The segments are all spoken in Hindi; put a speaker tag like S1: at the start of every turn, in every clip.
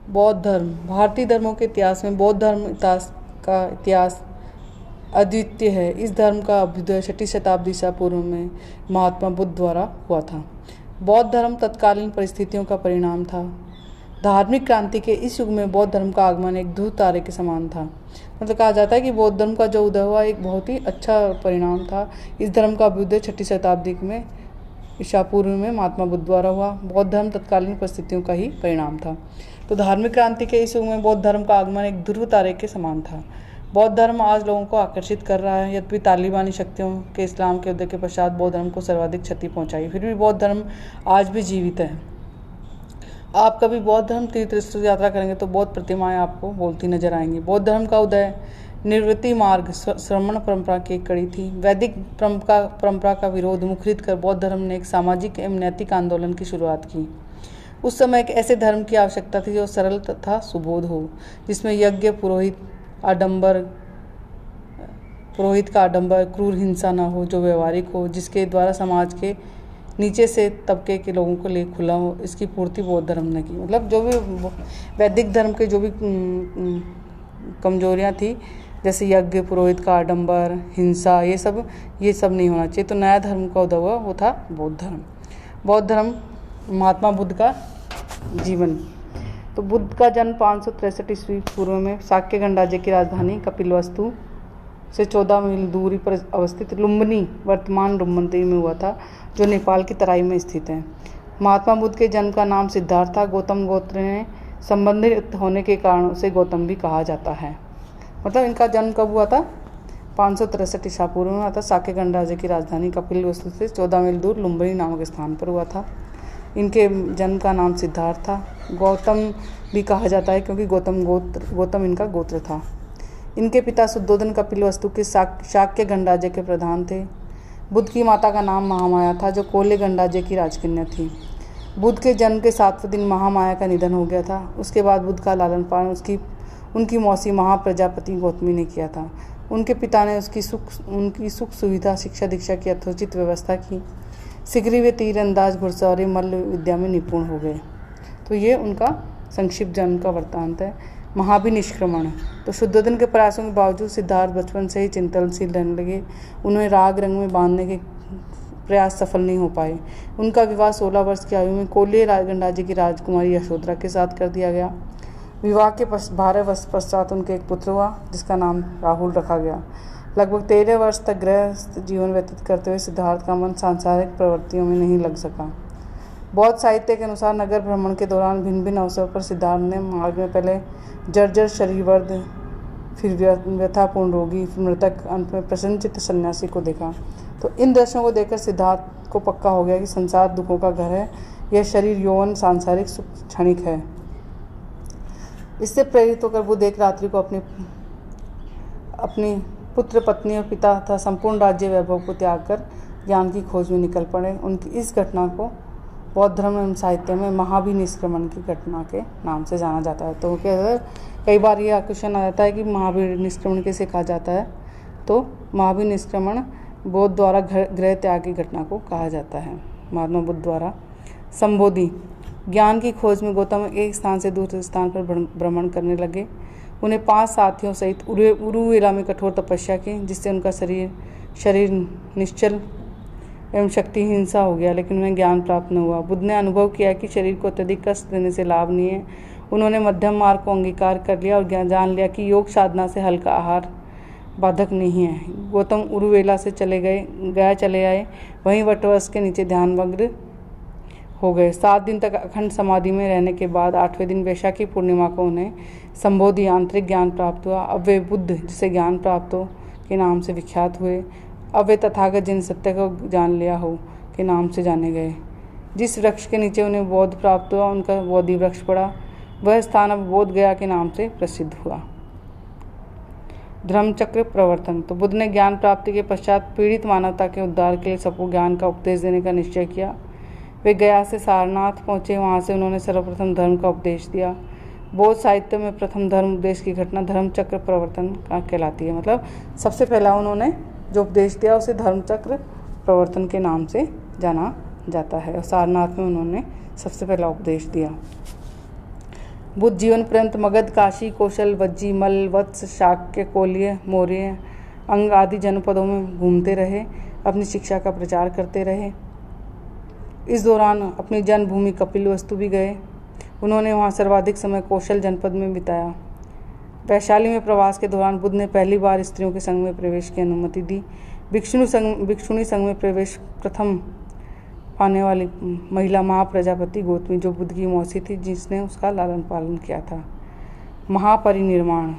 S1: बौद्ध धर्म। भारतीय धर्मों के इतिहास में बौद्ध धर्म का इतिहास अद्वितीय है। इस धर्म का अभ्युदय 6वीं शताब्दी ईसा पूर्व में महात्मा बुद्ध द्वारा हुआ था। बौद्ध धर्म तत्कालीन परिस्थितियों का परिणाम था। धार्मिक क्रांति के इस युग में बौद्ध धर्म का आगमन एक ध्रुव तारे के समान था। मतलब कहा जाता है कि बौद्ध धर्म का जो उदय हुआ एक बहुत ही अच्छा परिणाम था। इस धर्म का अभ्युदय 6वीं शताब्दी में ईसा पूर्व में महात्मा बुद्ध द्वारा हुआ। बौद्ध धर्म तत्कालीन परिस्थितियों का ही परिणाम था। तो धार्मिक क्रांति के इस युग में बौद्ध धर्म का आगमन एक ध्रुव तारे के समान था। बौद्ध धर्म आज लोगों को आकर्षित कर रहा है। यद्यपि तालिबानी शक्तियों के इस्लाम के उदय के पश्चात बौद्ध धर्म को सर्वाधिक क्षति पहुंचाई, फिर भी बौद्ध धर्म आज भी जीवित है। आप कभी बौद्ध धर्म तीर्थ यात्रा करेंगे तो बौद्ध प्रतिमाएं आपको बोलती नजर आएंगी। बौद्ध धर्म का उदय निवृत्ति मार्ग श्रमण परंपरा की एक कड़ी थी। वैदिक परंपरा का विरोध मुखरित कर बौद्ध धर्म ने एक सामाजिक एवं नैतिक आंदोलन की शुरुआत की। उस समय एक ऐसे धर्म की आवश्यकता थी जो सरल तथा सुबोध हो, जिसमें यज्ञ पुरोहित का आडंबर, क्रूर हिंसा न हो, जो व्यवहारिक हो, जिसके द्वारा समाज के नीचे से तबके के लोगों को लिए खुला हो। इसकी पूर्ति बौद्ध धर्म ने की। मतलब जो भी वैदिक धर्म के जो भी कमजोरियां थी, जैसे यज्ञ पुरोहित का आडंबर, हिंसा, ये सब नहीं होना चाहिए। तो नया धर्म का उदय हुआ वो था बौद्ध धर्म। बौद्ध धर्म महात्मा बुद्ध का जीवन। तो बुद्ध का जन्म 563 ईस्वी पूर्व में शाक्य गणराज्य की राजधानी कपिलवस्तु से 14 मील दूरी पर अवस्थित लुम्बिनी, वर्तमान लुम्बिनी में हुआ था, जो नेपाल की तराई में स्थित है। महात्मा बुद्ध के जन्म का नाम सिद्धार्थ था। गौतम गोत्र में संबंधित होने के कारण उसे गौतम भी कहा जाता है। मतलब इनका जन्म कब हुआ था? 563 ईसा पूर्व में हुआ था। शाक्य गणराज्य की राजधानी कपिलवस्तु से 14 मील दूर लुम्बिनी नामक स्थान पर हुआ था। इनके जन्म का नाम सिद्धार्थ था। गौतम भी कहा जाता है क्योंकि गौतम इनका गोत्र था। इनके पिता शुद्धोधन कपिलवस्तु के शाक्य गणराज्य के प्रधान थे। बुद्ध की माता का नाम महामाया था, जो कोल्य गणराज्य की राजकन्या थी। बुद्ध के जन्म के 7वें दिन महामाया का निधन हो गया था। उसके बाद बुद्ध का लालन पालन उनकी मौसी महाप्रजापति गौतमी ने किया था। उनके पिता ने उनकी सुख सुविधा, शिक्षा दीक्षा की यथोचित व्यवस्था की। शीघ्र ही वे तीरंदाज, घुड़सवारी, मल्ल विद्या में निपुण हो गए। तो ये उनका संक्षिप्त जन्म का वृत्तांत है। महाभिनिष्क्रमण। तो शुद्धोधन के प्रयासों के बावजूद सिद्धार्थ बचपन से ही चिंतनशील रहने लगे। उन्हें राग रंग में बांधने के प्रयास सफल नहीं हो पाए। उनका विवाह 16 वर्ष की आयु में कोल्य गणराज्य की राजकुमारी यशोधरा के साथ कर दिया गया। विवाह के 12 वर्ष पश्चात उनके एक पुत्र हुआ, जिसका नाम राहुल रखा गया। लगभग 13 वर्ष तक गृहस्थ जीवन व्यतीत करते हुए सिद्धार्थ का मन सांसारिक प्रवृत्तियों में नहीं लग सका। बौद्ध साहित्य के अनुसार नगर भ्रमण के दौरान भिन्न भिन्न अवसर पर सिद्धार्थ ने मार्ग में पहले जर्जर शरीरवर्ध, फिर व्यथापूर्ण रोगी, फिर मृतक, अंत में प्रसन्नचित्त सन्यासी को देखा। तो इन दृश्यों को देखकर सिद्धार्थ को पक्का हो गया कि संसार दुखों का घर है। यह शरीर यौवन सांसारिक सुख क्षणिक है। इससे प्रेरित होकर बुद्ध एक रात्रि को अपनी पुत्र, पत्नी और पिता तथा संपूर्ण राज्य वैभव को त्याग कर ज्ञान की खोज में निकल पड़े। उनकी इस घटना को बौद्ध धर्म एवं साहित्य में महाभिनिष्क्रमण की घटना के नाम से जाना जाता है। तो कई बार ये क्वेश्चन आ जाता है कि महाभिनिष्क्रमण कैसे कहा जाता है। तो महाभिनिष्क्रमण बौद्ध द्वारा गृह त्याग की घटना को कहा जाता है। महात्मा बुद्ध द्वारा संबोधि। ज्ञान की खोज में गौतम एक स्थान से दूसरे स्थान पर भ्रमण करने लगे। उन्हें 5 साथियों सहित उरुवेला में कठोर तपस्या की, जिससे उनका शरीर निश्चल एवं शक्तिहीन सा हो गया, लेकिन उन्हें ज्ञान प्राप्त न हुआ। बुद्ध ने अनुभव किया कि शरीर को अत्यधिक कष्ट देने से लाभ नहीं है। उन्होंने मध्यम मार्ग को अंगीकार कर लिया और जान लिया कि योग साधना से हल्का आहार बाधक नहीं है। गौतम उरुवेला से चले आए। वहीं वटवृक्ष के नीचे ध्यानमग्न हो गए। 7 दिन तक अखंड समाधि में रहने के बाद 8वें दिन वैशाखी पूर्णिमा को उन्हें संबोधि आंतरिक ज्ञान प्राप्त हुआ। अब वे बुद्ध, जिसे ज्ञान प्राप्त हो, के नाम से विख्यात हुए। अब वे तथागत, जिन सत्य को जान लिया हो, के नाम से जाने गए। जिस वृक्ष के नीचे उन्हें बोध प्राप्त हुआ, उनका बोधि वृक्ष पड़ा। वह स्थान अब बोध गया के नाम से प्रसिद्ध हुआ। धर्मचक्र प्रवर्तन। तो बुद्ध ने ज्ञान प्राप्ति के पश्चात पीड़ित मानवता के उद्धार के लिए सबको ज्ञान का उपदेश देने का निश्चय किया। वे गया से सारनाथ पहुंचे। वहां से उन्होंने सर्वप्रथम धर्म का उपदेश दिया। बौद्ध साहित्य में प्रथम धर्म उपदेश की घटना धर्मचक्र प्रवर्तन का कहलाती है। मतलब सबसे पहला उन्होंने जो उपदेश दिया उसे धर्मचक्र प्रवर्तन के नाम से जाना जाता है। और सारनाथ में उन्होंने सबसे पहला उपदेश दिया। बुद्ध जीवन पर्यंत मगध, काशी, कौशल, वज्जी, मल, वत्स, शाक्य, कोल्य, मौर्य, अंग आदि जनपदों में घूमते रहे, अपनी शिक्षा का प्रचार करते रहे। इस दौरान अपनी जन्मभूमि कपिलवस्तु भी गए। उन्होंने वहाँ सर्वाधिक समय कौशल जनपद में बिताया। वैशाली में प्रवास के दौरान बुद्ध ने पहली बार स्त्रियों के संघ में प्रवेश की अनुमति दी। भिक्षुणी संघ में प्रवेश प्रथम पाने वाली महिला महाप्रजापति गौतमी, जो बुद्ध की मौसी थी, जिसने उसका लालन पालन किया था। महापरिनिर्वाण।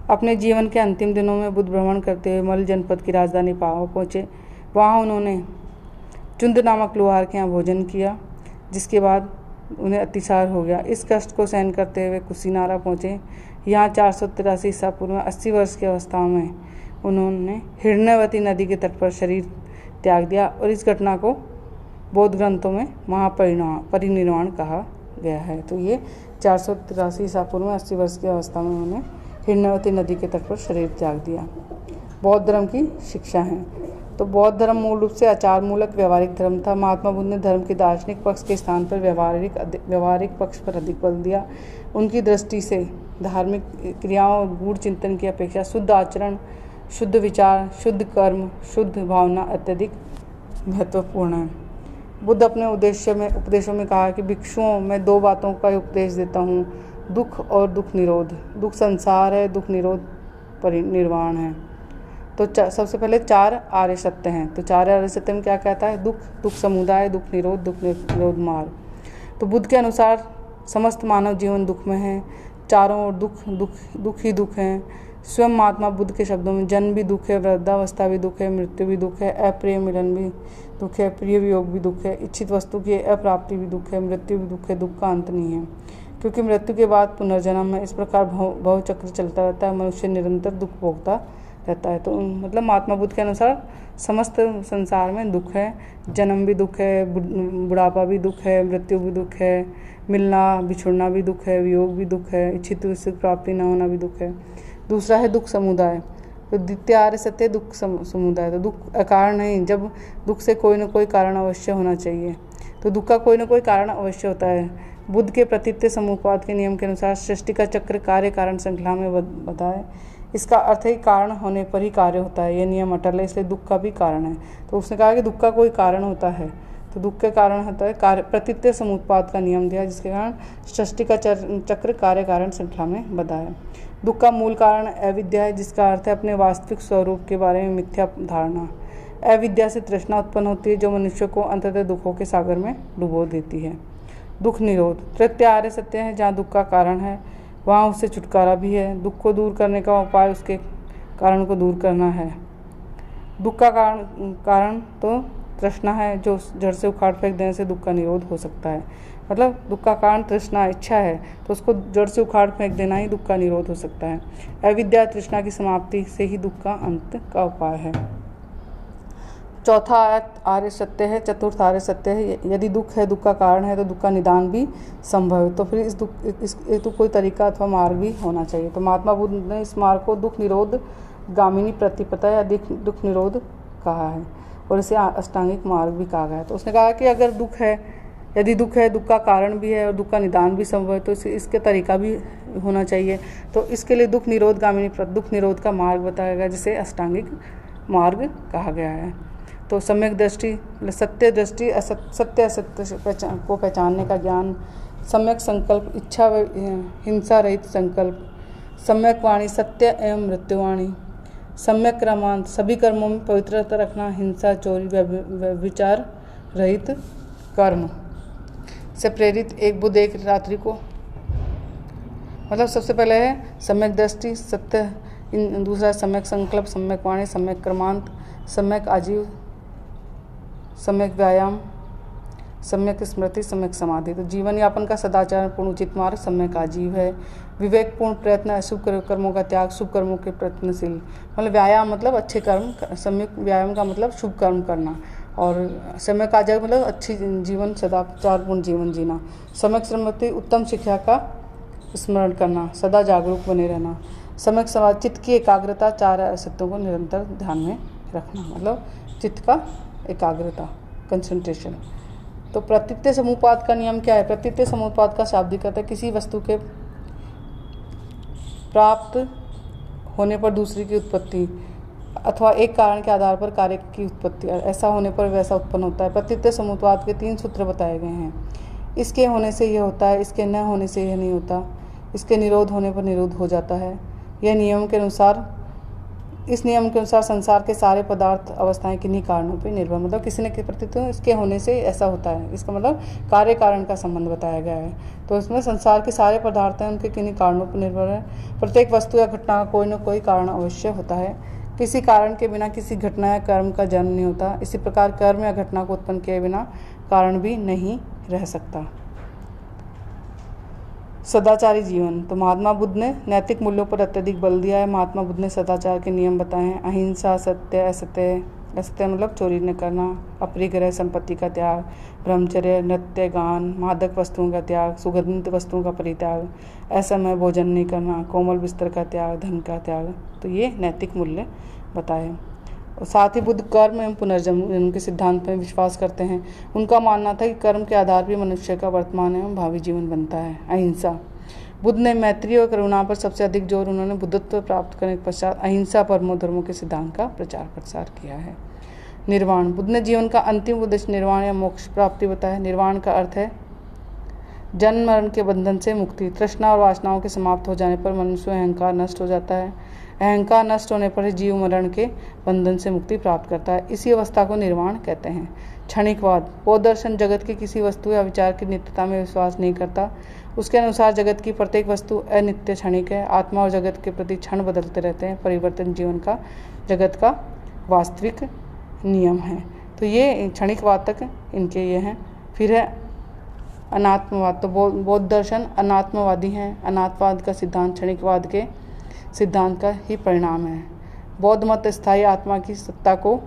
S1: अपने जीवन के अंतिम दिनों में बुद्ध भ्रमण करते हुए मल जनपद की राजधानी पावा पहुँचे। वहाँ उन्होंने चुंद नामक लोहार के यहाँ भोजन किया, जिसके बाद उन्हें अतिसार हो गया। इस कष्ट को सहन करते हुए कुशीनारा पहुँचे। यहाँ 483 ईसा पूर्व में 80 वर्ष की अवस्था में उन्होंने हिरण्यवती नदी के तट पर शरीर त्याग दिया और इस घटना को बौद्ध ग्रंथों में महापरिनिर्वाण कहा गया है। तो ये 483 ईसा पूर्व में 80 वर्ष की अवस्था में उन्होंने हिरण्यवती नदी के तट पर शरीर त्याग दिया। बौद्ध धर्म की शिक्षा है। तो बौद्ध धर्म मूल रूप से आचार मूलक व्यवहारिक धर्म था। महात्मा बुद्ध ने धर्म के दार्शनिक पक्ष के स्थान पर व्यवहारिक पक्ष पर अधिक बल दिया। उनकी दृष्टि से धार्मिक क्रियाओं और गूढ़ चिंतन की अपेक्षा शुद्ध आचरण, शुद्ध विचार, शुद्ध कर्म, शुद्ध भावना अत्यधिक महत्वपूर्ण है। बुद्ध अपने उपदेशों में कहा कि भिक्षुओं में 2 बातों का उपदेश देता हूँ, दुख और दुख निरोध। दुख संसार है, दुख निरोध परिनिर्वाण है। तो सबसे पहले 4 आर्य सत्य हैं। तो 4 आर्य सत्य में क्या कहता है? दुख समुदाय, दुख निरोध मार्ग। तो बुद्ध के अनुसार समस्त मानव जीवन दुख में है। चारों ओर दुख ही दुख है। स्वयं महात्मा बुद्ध के शब्दों में जन्म भी दुख है, वृद्धावस्था भी दुख है, मृत्यु भी दुख है, अप्रिय मिलन भी दुख है, प्रिय वियोग भी दुख है, इच्छित वस्तु की अप्राप्ति भी दुख है, मृत्यु भी दुख है। दुख का अंत नहीं है, क्योंकि मृत्यु के बाद पुनर्जन्म है। इस प्रकार भव चक्र चलता रहता है। मनुष्य निरंतर दुख भोगता रहता है। तो मतलब महात्मा बुद्ध के अनुसार समस्त संसार में दुख है। जन्म भी दुख है, बुढ़ापा भी दुख है, मृत्यु भी दुख है, मिलना बिछुड़ना भी दुख है, वियोग भी दुख है, इच्छित प्राप्ति न होना भी दुख है। दूसरा है दुख समुदाय। तो द्वितीय आर्य सत्य दुख समुदाय। तो दुख अकारण नहीं, जब दुख से कोई न कोई कारण अवश्य होना चाहिए। तो दुख का कोई न कोई कारण अवश्य होता है। बुद्ध के प्रतीत्य समुपपाद के नियम के अनुसार सृष्टि का चक्र कार्य कारण श्रृंखला में बता है। इसका अर्थ है कारण होने पर ही कार्य होता है। यह नियम अटल है, इसलिए दुख का भी कारण है। तो उसने कहा कि दुख का कोई कारण होता है, तो दुख के कारण होता है कार्य प्रतीत्य समुत्पाद का नियम दिया, जिसके कारण सृष्टि का चक्र कार्य कारण श्रृंखला में बधा है। दुख का मूल कारण अविद्या है, जिसका अर्थ है अपने वास्तविक स्वरूप के बारे में मिथ्या धारणा। अविद्या से तृष्णा उत्पन्न होती है, जो मनुष्य को अंततः दुखों के सागर में डुबो देती है। दुख निरोध। तृतीय आर्य सत्य है, जहाँ दुख का कारण है वहाँ उससे छुटकारा भी है। दुख को दूर करने का उपाय उसके कारण को दूर करना है। दुख का कारण तो तृष्णा है, जो जड़ से उखाड़ फेंक देने से दुख का निरोध हो सकता है। मतलब दुख का कारण तृष्णा, इच्छा है, तो उसको जड़ से उखाड़ फेंक देना ही दुख का निरोध हो सकता है। अविद्या तृष्णा की समाप्ति से ही दुख का अंत का उपाय है। चौथा आर्य सत्य है। चतुर्थ आर्य सत्य है, यदि दुख है, दुख का कारण है, तो दुख का निदान भी संभव है। तो फिर इस तो कोई तरीका अथवा मार्ग भी होना चाहिए। तो महात्मा बुद्ध ने इस मार्ग को दुख निरोध गामिनी प्रतिपदा या दुख निरोध कहा है, और इसे अष्टांगिक मार्ग भी कहा गया है। तो उसने कहा कि अगर दुख है, यदि दुख है, दुख का कारण भी है और दुख का निदान भी संभव है, तो इसके तरीका भी होना चाहिए। तो इसके लिए दुख निरोध गामिनी दुख निरोध का मार्ग बताया गया, जिसे अष्टांगिक मार्ग कहा गया है। तो सम्यक दृष्टि, सत्य दृष्टि, सत्य असत्य को पहचानने का ज्ञान, सम्यक संकल्प, इच्छा व हिंसा रहित संकल्प, सम्यक वाणी, सत्य एवं मृत्युवाणी, सम्यक क्रमांत, सभी कर्मों में पवित्रता रखना, हिंसा, चोरी, विचार रहित कर्म से प्रेरित एक बुद्ध एक रात्रि को, मतलब सबसे पहले है सम्यक दृष्टि, सत्य, दूसरा सम्यक संकल्प, सम्यक वाणी, सम्यक क्रमांत, सम्यक आजीव, सम्यक व्यायाम, सम्यक स्मृति, सम्यक समाधि। तो जीवन यापन का सदाचार पूर्ण उचित मार्ग सम्यक आजीव है। विवेकपूर्ण प्रयत्न, अशुभ कर्मों का त्याग, शुभ कर्मों के प्रयत्नशील, मतलब व्यायाम मतलब अच्छे कर्म, सम्यक व्यायाम का मतलब शुभ कर्म करना, और सम्यक आजीव मतलब अच्छी जीवन, सदाचारपूर्ण जीवन जीना। सम्यक स्मृति, उत्तम शिक्षा का स्मरण करना, सदा जागरूक बने रहना। सम्यक समाधि, चित्त की एकाग्रता, 4 असत्यों को निरंतर ध्यान में रखना, मतलब चित्त का एकाग्रता, कंसंट्रेशन। तो प्रतीत्य समुपाद का नियम क्या है? प्रतीत्य समुपाद का शाब्दिक अर्थ है किसी वस्तु के प्राप्त होने पर दूसरी की उत्पत्ति अथवा एक कारण के आधार पर कार्य की उत्पत्ति, ऐसा होने पर वैसा उत्पन्न होता है। प्रतीत समुद्रवाद के 3 सूत्र बताए गए हैं। इसके होने से यह होता है, इसके न होने से यह नहीं होता, इसके निरोध होने पर निरोध हो जाता है। इस नियम के अनुसार संसार के सारे पदार्थ अवस्थाएं किन्हीं कारणों पर निर्भर, मतलब किसी न किसी प्रतीत इसके होने से ऐसा होता है, इसका मतलब कार्य कारण का संबंध बताया गया है। तो इसमें संसार के सारे पदार्थ हैं उनके किन्हीं कारणों पर निर्भर है। प्रत्येक वस्तु या घटना का कोई न कोई कारण अवश्य होता है। किसी कारण के बिना किसी घटना या कर्म का जन्म नहीं होता। इसी प्रकार कर्म या घटना को उत्पन्न किए बिना कारण भी नहीं रह सकता। सदाचारी जीवन, तो महात्मा बुद्ध ने नैतिक मूल्यों पर अत्यधिक बल दिया है। महात्मा बुद्ध ने सदाचार के नियम बताए हैं। अहिंसा, सत्य, असत्य, असत्य मतलब चोरी न करना, अपरिग्रह, संपत्ति का त्याग, ब्रह्मचर्य, नृत्य, गान, मादक वस्तुओं का त्याग, सुगंधित वस्तुओं का परित्याग, असमय भोजन नहीं करना, कोमल बिस्तर का त्याग, धन का त्याग। तो ये नैतिक मूल्य बताए। और साथ ही बुद्ध कर्म एवं पुनर्जन्म के सिद्धांत में विश्वास करते हैं। उनका मानना था कि कर्म के आधार पर मनुष्य का वर्तमान एवं भावी जीवन बनता है। अहिंसा, बुद्ध ने मैत्री और करुणा पर सबसे अधिक जोर उन्होंने बुद्धत्व प्राप्त करने के पश्चात अहिंसा परमो धर्मों के सिद्धांत का प्रचार प्रसार किया है। निर्वाण, बुद्ध ने जीवन का अंतिम उद्देश्य निर्वाण या मोक्ष प्राप्ति बताया। निर्वाण का अर्थ है जन्म मरण के बंधन से मुक्ति। तृष्णा और वासनाओं के समाप्त हो जाने पर मनुष्य अहंकार नष्ट हो जाता है। अहंकार नष्ट होने पर जीव मरण के बंधन से मुक्ति प्राप्त करता है। इसी अवस्था को निर्वाण कहते हैं। क्षणिकवाद, बौद्ध दर्शन जगत की किसी वस्तु या विचार की नित्यता में विश्वास नहीं करता। उसके अनुसार जगत की प्रत्येक वस्तु अनित्य क्षणिक है। आत्मा और जगत के प्रति क्षण बदलते रहते हैं। परिवर्तन जीवन का जगत का वास्तविक नियम है। तो ये क्षणिकवाद तक इनके ये हैं। फिर है अनात्मवाद, तो बौद्ध दर्शन अनात्मवादी हैं। अनात्मवाद का सिद्धांत क्षणिकवाद के सिद्धांत का ही परिणाम है। बौद्ध मत स्थायी आत्मा की सत्ता को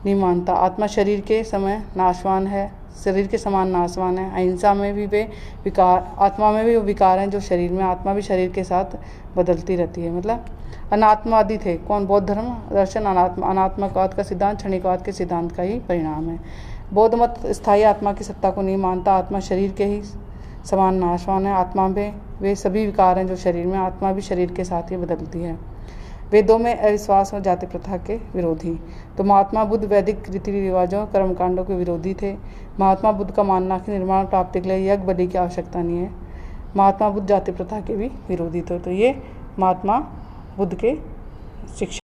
S1: नहीं मानता। आत्मा शरीर के समय नाशवान है, शरीर के समान नाशवान है। अहिंसा में भी वे विकार, आत्मा में भी वो विकार हैं जो शरीर में, आत्मा भी शरीर के साथ बदलती रहती है। मतलब अनात्मवादी थे कौन? बौद्ध धर्म दर्शन अनात्मवाद का सिद्धांत क्षणिकवाद के सिद्धांत का ही परिणाम है। बौद्ध मत स्थायी आत्मा की सत्ता को नहीं मानता। आत्मा शरीर के ही समान नाशवान है। आत्मा में वे सभी विकार हैं जो शरीर में, आत्मा भी शरीर के साथ ही बदलती है। वेदों में अविश्वास और जाति प्रथा के विरोधी, तो महात्मा बुद्ध वैदिक रीति रिवाजों कर्मकांडों के विरोधी थे। महात्मा बुद्ध का मानना कि निर्माण प्राप्ति के लिए यज्ञ बलि की आवश्यकता नहीं है। महात्मा बुद्ध जाति प्रथा के भी विरोधी थे। तो ये महात्मा बुद्ध के शिक्षा